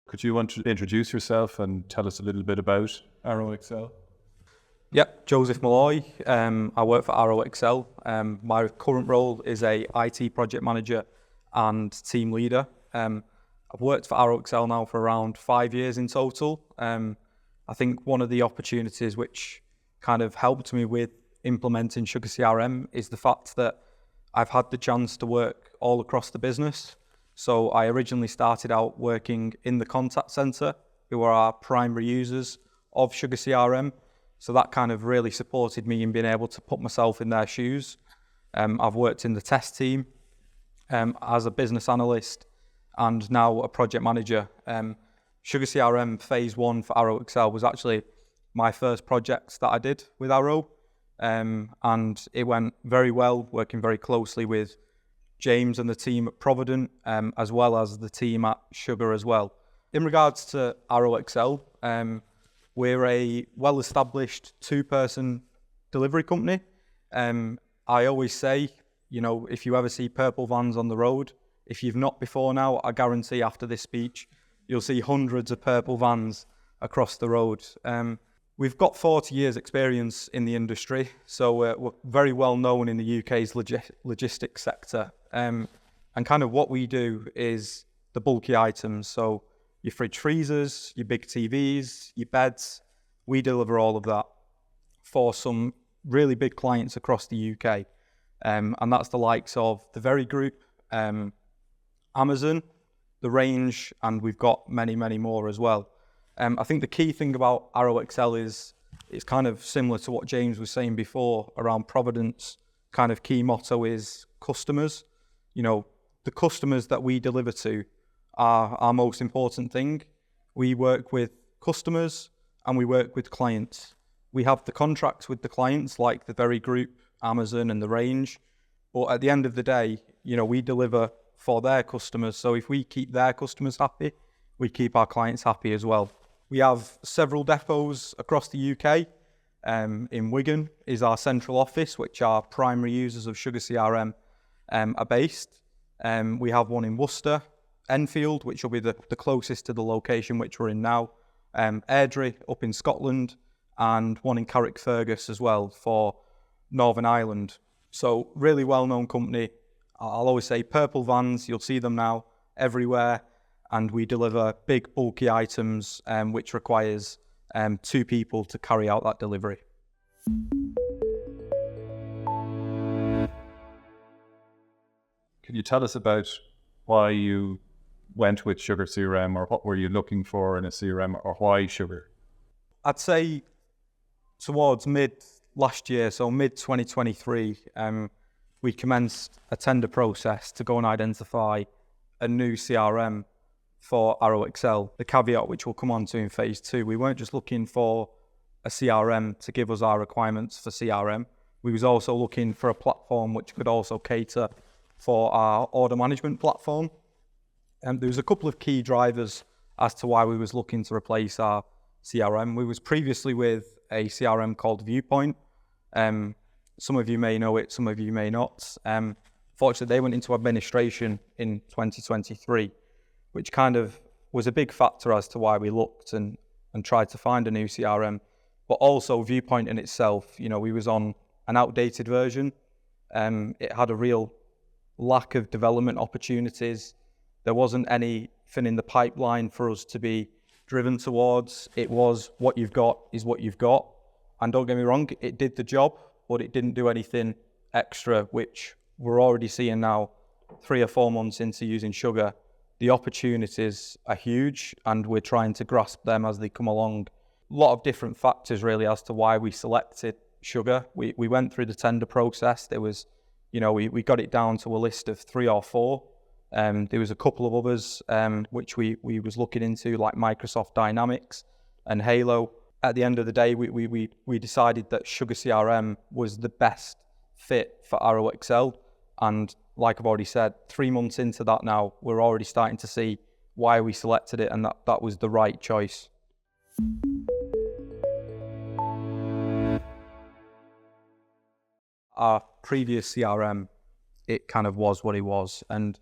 Could you want to introduce yourself and tell us a little bit about ArrowXL? Yep, Joseph Malloy. I work for ArrowXL. My current role is a IT project manager and team leader. I've worked for ArrowXL now for around 5 years in total. I think one of the opportunities which kind of helped me with implementing SugarCRM is the fact that I've had the chance to work all across the business. So I originally started out working in the contact center, who are our primary users of SugarCRM. So that kind of really supported me in being able to put myself in their shoes. I've worked in the test team as a business analyst and now a project manager. SugarCRM Phase 1 for ArrowXL was actually my first project that I did with Arrow. And it went very well, working very closely with James and the team at Provident, as well as the team at Sugar as well. In regards to ArrowXL, we're a well-established two-person delivery company. I always say, if you ever see purple vans on the road, if you've not before now, I guarantee after this speech, you'll see hundreds of purple vans across the road. We've got 40 years experience in the industry, so we're very well known in the UK's logistics sector. And kind of what we do is the bulky items. So your fridge freezers, your big TVs, your beds, we deliver all of that for some really big clients across the UK. And that's the likes of the Very Group, Amazon, The Range, and we've got many, many more as well. I think the key thing about ArrowXL is it's kind of similar to what James was saying before around Providence. Kind of key motto is customers. The customers that we deliver to are our most important thing. We work with customers and we work with clients. We have the contracts with the clients like the Very Group, Amazon and The Range. But at the end of the day, we deliver for their customers. So if we keep their customers happy, we keep our clients happy as well. We have several depots across the UK. In Wigan is our central office, which our primary users of SugarCRM are based. We have one in Worcester, Enfield, which will be the closest to the location which we're in now, Airdrie up in Scotland, and one in Carrickfergus as well for Northern Ireland. So really well-known company. I'll always say purple vans, you'll see them now everywhere. And we deliver big, bulky items, which requires 2 people to carry out that delivery. Can you tell us about why you went with SugarCRM, or what were you looking for in a CRM, or why Sugar? I'd say towards mid last year, so mid 2023, we commenced a tender process to go and identify a new CRM for ArrowXL. The caveat which we'll come on to in phase 2, we weren't just looking for a CRM to give us our requirements for CRM. We was also looking for a platform which could also cater for our order management platform. And there was a couple of key drivers as to why we was looking to replace our CRM. We was previously with a CRM called Viewpoint. Some of you may know it, some of you may not. Fortunately, they went into administration in 2023. Which kind of was a big factor as to why we looked and tried to find a new CRM. But also Viewpoint in itself, we was on an outdated version. It had a real lack of development opportunities. There wasn't anything in the pipeline for us to be driven towards. It was what you've got is what you've got. And don't get me wrong, it did the job, but it didn't do anything extra, which we're already seeing now 3 or 4 months into using Sugar. The opportunities are huge and we're trying to grasp them as they come along. A lot of different factors really as to why we selected Sugar. We went through the tender process. There was, we got it down to a list of 3 or 4. There was a couple of others which we was looking into, like Microsoft Dynamics and Halo. At the end of the day, we decided that SugarCRM was the best fit for ArrowXL. And like I've already said, 3 months into that now, we're already starting to see why we selected it and that was the right choice. Our previous CRM, it kind of was what it was. And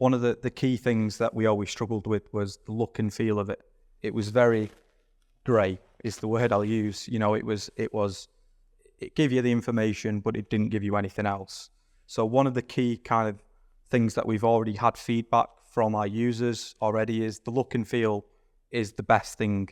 one of the key things that we always struggled with was the look and feel of it. It was very grey, is the word I'll use. You know, it gave you the information, but it didn't give you anything else. So one of the key kind of things that we've already had feedback from our users already is the look and feel is the best thing,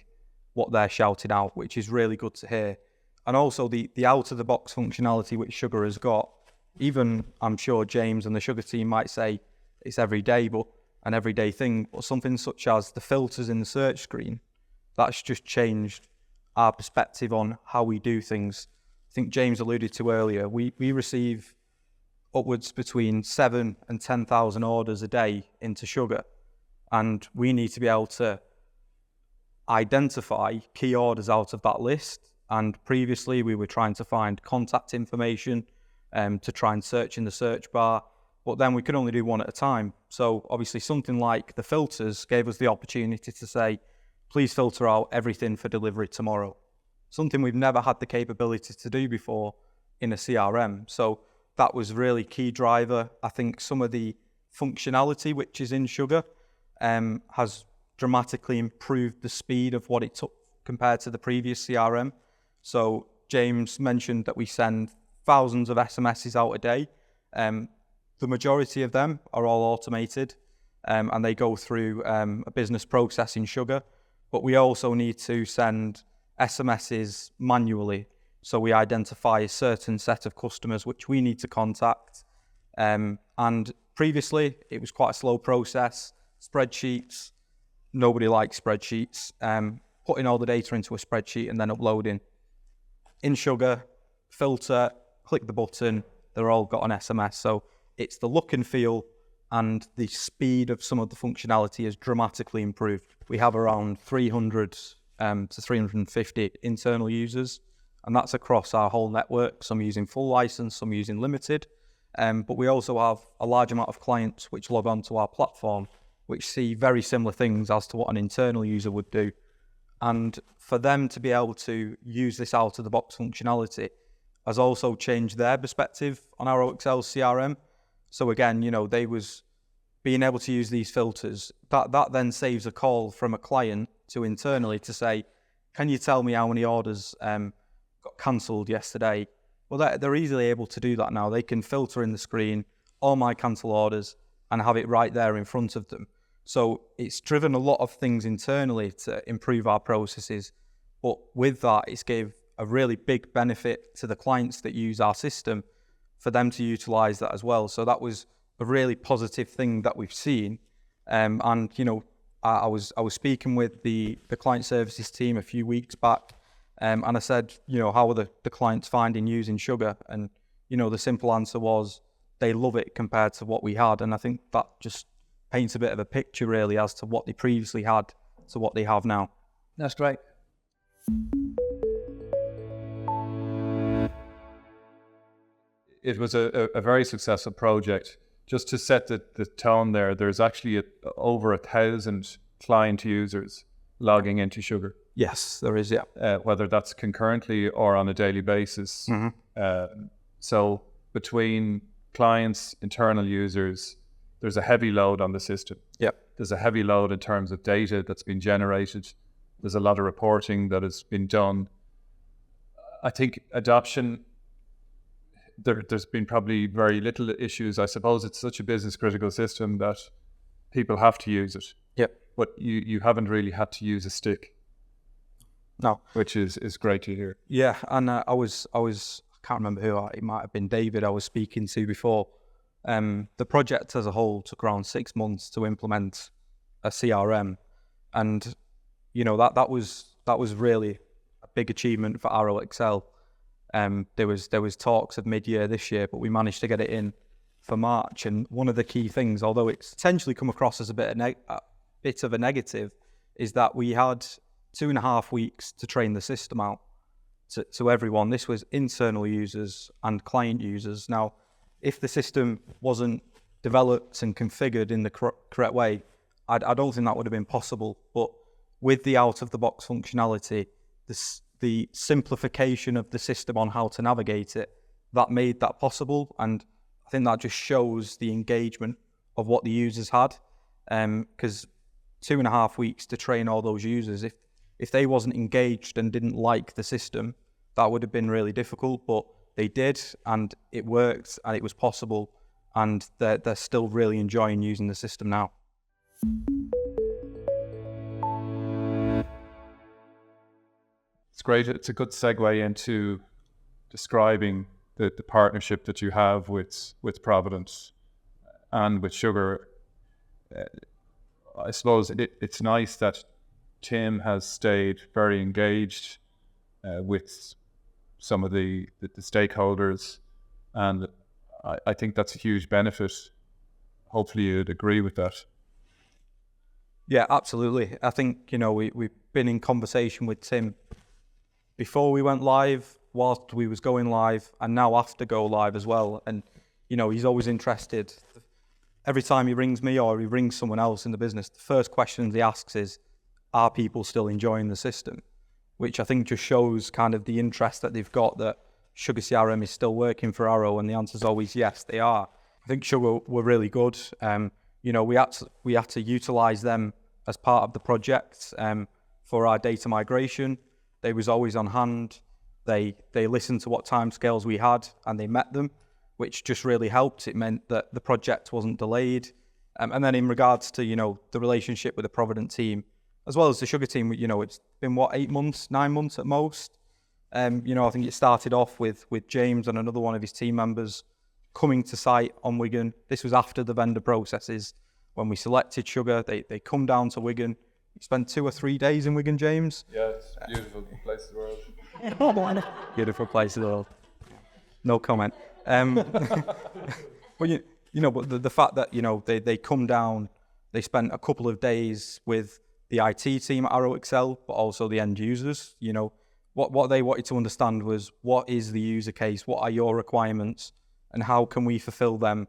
what they're shouting out, which is really good to hear. And also the out-of-the-box functionality which Sugar has got, even I'm sure James and the Sugar team might say it's every day, but an everyday thing, but something such as the filters in the search screen, that's just changed our perspective on how we do things. I think James alluded to earlier, we receive upwards between 7,000 and 10,000 orders a day into Sugar, and we need to be able to identify key orders out of that list. And previously we were trying to find contact information to try and search in the search bar, but then we could only do one at a time. So obviously something like the filters gave us the opportunity to say, please filter out everything for delivery tomorrow. Something we've never had the capability to do before in a CRM. So that was really key driver. I think some of the functionality which is in Sugar has dramatically improved the speed of what it took compared to the previous CRM. So James mentioned that we send thousands of SMSs out a day. The majority of them are all automated and they go through a business process in Sugar. But we also need to send SMSs manually. So we identify a certain set of customers which we need to contact. And previously it was quite a slow process. Spreadsheets, nobody likes spreadsheets. Putting all the data into a spreadsheet and then uploading. In Sugar, filter, click the button, they're all got an SMS. So it's the look and feel and the speed of some of the functionality has dramatically improved. We have around 300 to 350 internal users, and that's across our whole network. Some using full license, some using limited. But we also have a large amount of clients which log onto our platform, which see very similar things as to what an internal user would do. And for them to be able to use this out-of-the-box functionality has also changed their perspective on ArrowXL CRM. So again, you know, they was being able to use these filters. That then saves a call from a client to internally to say, can you tell me how many orders got cancelled yesterday? Well, they're easily able to do that now. They can filter in the screen all my cancel orders and have it right there in front of them. So it's driven a lot of things internally to improve our processes. But with that, it's gave a really big benefit to the clients that use our system for them to utilize that as well. So that was a really positive thing that we've seen. And, you know, I was speaking with the client services team a few weeks back, and I said, you know, how are the clients finding using Sugar? And, you know, the simple answer was they love it compared to what we had. And I think that just paints a bit of a picture really as to what they previously had to what they have now. That's great. It was a very successful project. Just to set the tone there, there's actually over 1,000 client users logging into Sugar. Yes, there is, yeah. Whether that's concurrently or on a daily basis. Mm-hmm. So between clients, internal users, there's a heavy load on the system. Yep. There's a heavy load in terms of data that's been generated. There's a lot of reporting that has been done. I think adoption, there's been probably very little issues. I suppose it's such a business critical system that people have to use it. Yep. But you haven't really had to use a stick. No. Which is great to hear. Yeah, and I can't remember who, it might have been David I was speaking to before. The project as a whole took around 6 months to implement a CRM, and you know that was really a big achievement for ArrowXL. There was talks of mid-year this year, but we managed to get it in for March. And one of the key things, although it's potentially come across as a bit of a negative, is that we had 2.5 weeks to train the system out to everyone. This was internal users and client users. Now, if the system wasn't developed and configured in the correct way, I don't think that would have been possible. But with the out-of-the-box functionality, the simplification of the system on how to navigate it, that made that possible. And I think that just shows the engagement of what the users had, because 2.5 weeks to train all those users, if they wasn't engaged and didn't like the system, that would have been really difficult, but they did, and it worked, and it was possible, and they're still really enjoying using the system now. It's great. It's a good segue into describing the partnership that you have with Provident and with Sugar. I suppose it's nice that Tim has stayed very engaged with some of the stakeholders, and I think that's a huge benefit. Hopefully you'd agree with that. Yeah, absolutely. I think, we've been in conversation with Tim before we went live, whilst we was going live, and now after go live as well. And, he's always interested. Every time he rings me or he rings someone else in the business, the first question he asks is, are people still enjoying the system? Which I think just shows kind of the interest that they've got, that SugarCRM is still working for Arrow, and the answer is always yes, they are. I think Sugar were really good. We had to utilize them as part of the project for our data migration. They was always on hand. They listened to what timescales we had, and they met them, which just really helped. It meant that the project wasn't delayed. And then in regards to, the relationship with the Provident team, as well as the Sugar team, it's been 8 months, 9 months at most. I think it started off with James and another one of his team members coming to site on Wigan. This was after the vendor processes. When we selected Sugar, they come down to Wigan. You spent 2 or 3 days in Wigan, James? Yeah, it's a beautiful place in the world. Beautiful place in the world. No comment. But but the fact that they come down, they spent a couple of days with the IT team at ArrowXL, but also the end users. What they wanted to understand was, what is the user case? What are your requirements? And how can we fulfill them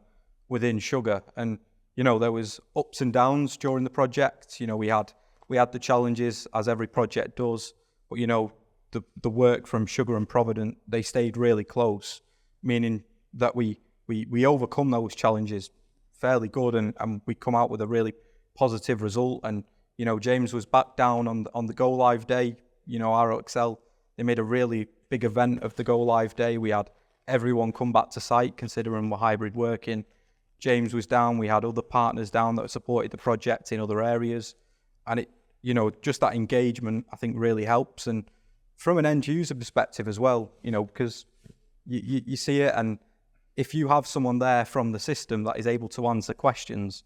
within Sugar? And, there was ups and downs during the project. We had the challenges, as every project does, but, the work from Sugar and Provident, they stayed really close, meaning that we overcome those challenges fairly good, and we come out with a really positive result. And, James was back down on the go live day. ArrowXL, they made a really big event of the go live day. We had everyone come back to site, considering we're hybrid working. James was down. We had other partners down that supported the project in other areas. And it, just that engagement, I think, really helps. And from an end user perspective as well, because you see it, and if you have someone there from the system that is able to answer questions,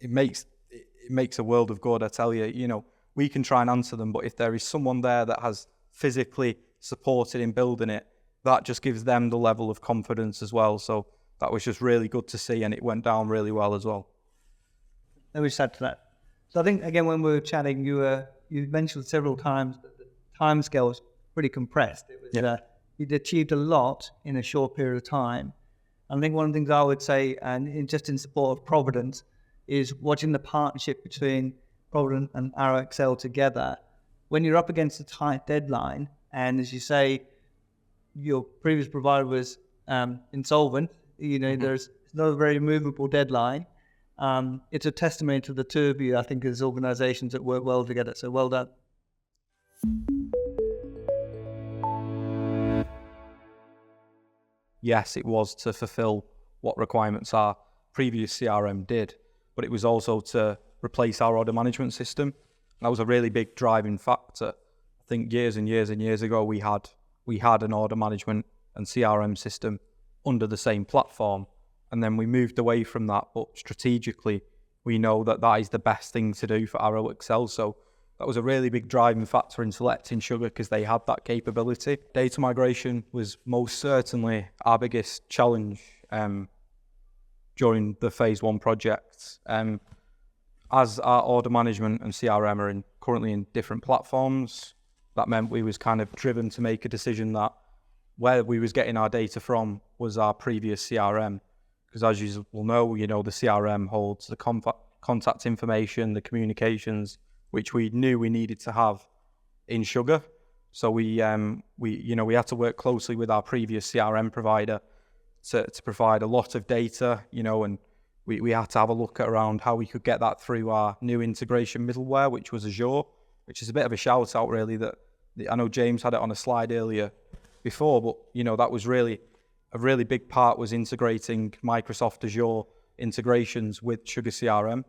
it makes a world of good. I tell you, we can try and answer them, but if there is someone there that has physically supported in building it, that just gives them the level of confidence as well. So that was just really good to see, and it went down really well as well. Let me just add to that. So I think, again, when we were chatting, you mentioned several times that the timescale was pretty compressed. It was, you'd achieved a lot in a short period of time. I think one of the things I would say, and just in support of Provident, is watching the partnership between Provident and ArrowXL together. When you're up against a tight deadline, and as you say, your previous provider was insolvent, there's not a very movable deadline. It's a testimony to the two of you, I think, as organisations that work well together. So well done. Yes, it was to fulfill what requirements our previous CRM did, but it was also to replace our order management system. That was a really big driving factor. I think years and years and years ago, we had an order management and CRM system under the same platform, and then we moved away from that. But strategically, we know that is the best thing to do for ArrowXL. So that was a really big driving factor in selecting Sugar, because they had that capability. Data migration was most certainly our biggest challenge during the phase 1 project. As our order management and CRM are currently in different platforms, that meant we was kind of driven to make a decision that where we was getting our data from was our previous CRM. Because as you will know, the CRM holds the contact information, the communications, which we knew we needed to have in Sugar. So we had to work closely with our previous CRM provider to provide a lot of data, and we had to have a look at around how we could get that through our new integration middleware, which was Azure, which is a bit of a shout out really. I know James had it on a slide earlier before, but that was really a really big part, was integrating Microsoft Azure integrations with SugarCRM.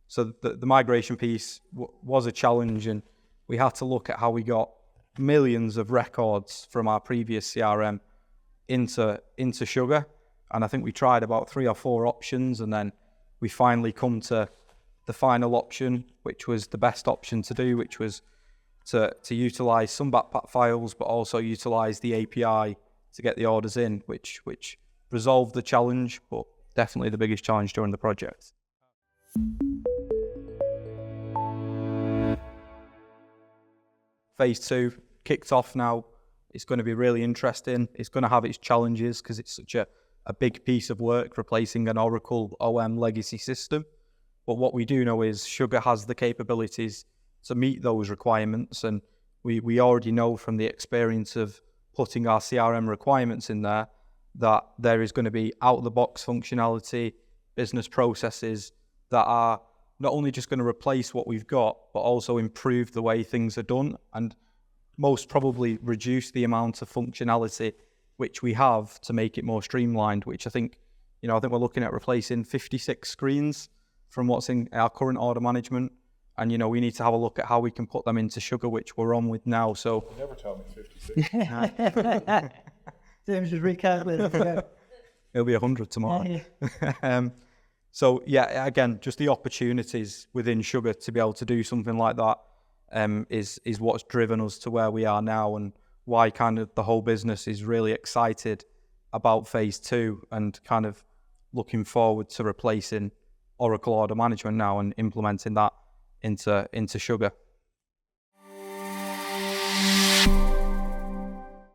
So the migration piece was a challenge, and we had to look at how we got millions of records from our previous CRM into Sugar. And I think we tried about 3 or 4 options, and then we finally come to the final option, which was the best option to do, which was to utilize some backpack files, but also utilize the API to get the orders in, which resolved the challenge, but definitely the biggest challenge during the project. Phase 2 kicked off now. It's going to be really interesting. It's going to have its challenges because it's such a big piece of work, replacing an Oracle OM legacy system. But what we do know is Sugar has the capabilities to meet those requirements, and we already know from the experience of putting our CRM requirements in there that there is going to be out-of-the-box functionality, business processes that are not only just going to replace what we've got, but also improve the way things are done, and most probably reduce the amount of functionality which we have to make it more streamlined, which I think we're looking at replacing 56 screens from what's in our current order management. And, we need to have a look at how we can put them into Sugar, which we're on with now. So You never tell me 56. James is recalculating. It'll be 100 tomorrow. So yeah, again, just the opportunities within Sugar to be able to do something like that is what's driven us to where we are now, and why kind of the whole business is really excited about phase 2 and kind of looking forward to replacing Oracle Order Management now and implementing that into Sugar.